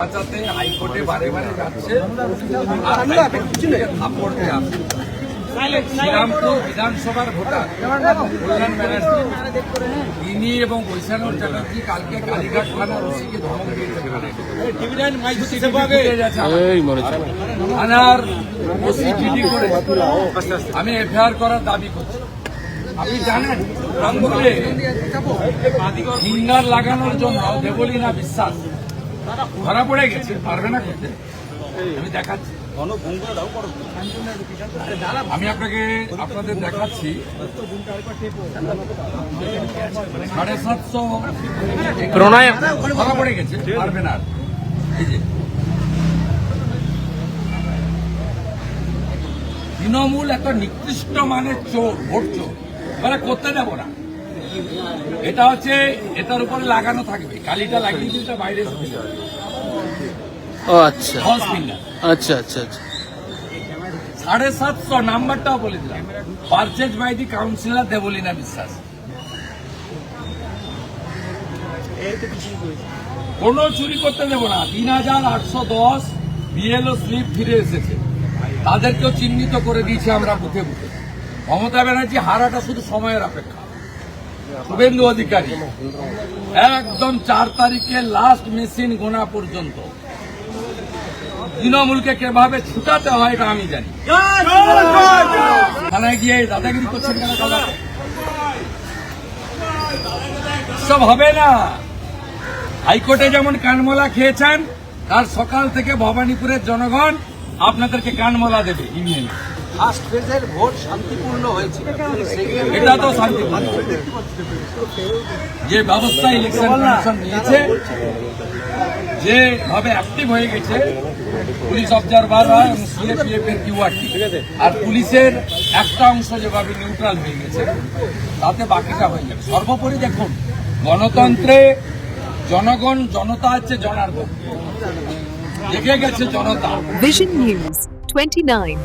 বাঁচাতে হাইকোর্টে বারে বারে যাচ্ছে আর হাইকোর্ট থেকে থাপ্পড়তে আসছে। শ্রীরামপুর বিধানসভার ভোটার কল্যাণ ব্যানার্জি তিনি এবং বৈশানুর চ্যাটার্জি কালকে কালীঘাট থানার ওসিকে ধমক দিয়েছে। থানার ওসি জিডি করে আমি এফআইআর করার দাবি করছি। আপনি জানেন রংপুরে ফিঙ্গার লাগানোর জন্য দেবলীনা বিশ্বাস ধরা পড়ে গেছে, পারবে না করতে। আমি দেখাচ্ছি, আমি আপনাদের দেখাচ্ছি 750 ধরা পড়ে গেছে, পারবে না। এই যে তৃণমূল একটা নিকৃষ্ট মানের চোর, ভোট চোর, মানে করতে দেবো না। এটা হচ্ছে এটার উপরে লাগানো থাকবে, কালিটা লাগিয়ে দিলে বাইরে এসে যাবে। আচ্ছা আচ্ছা আচ্ছা আচ্ছা 750 নাম্বারটাও বলে দিলাম, purchase by the councillor Debalina Biswas. কোনো চুরি করতে দেব না। 3810 বিএলও স্লিপ ফিরে এসেছে, তাদেরকেও চিহ্নিত করে দিয়েছি আমরা বুথে বুথে। মমতা ব্যানার্জি হারাটা শুধু সময়ের অপেক্ষা। শুভেন্দু অধিকারী একদম 4 তারিখে লাস্ট মেশিন গোনা পর্যন্ত তৃণমূলকে কিভাবে ছুটাতে হয় এটা আমি জানি। থানায় গিয়ে দাদাগিরি করছেন কেন? সব হবে না। হাইকোর্টে যেমন কানমলা খেয়েছেন, তার সকাল থেকে ভবানীপুরের জনগণ আপনাদেরকে কানমলা দেবে। ইমেল ফার্স্ট ফেজের ভোট শান্তিপূর্ণ হয়েছে, এটা তো শান্তিপূর্ণ। যে ব্যবস্থা ইলেকশন কমিশন নিয়েছে, যেভাবে অ্যাক্টিভ হয়ে গেছে, পুলিশ অবজারভার হয় এবং সিএপিএফ এর কিউআরটি, আর পুলিশের একটা অংশ যেভাবে নিউট্রাল হয়ে গেছে, তাতে বাকিটা হয়ে যাবে। সর্বোপরি দেখুন, গণতন্ত্রে জনগণ, জনতা হচ্ছে জনার্দন। জেগে গেছে জনতা। Vision News 29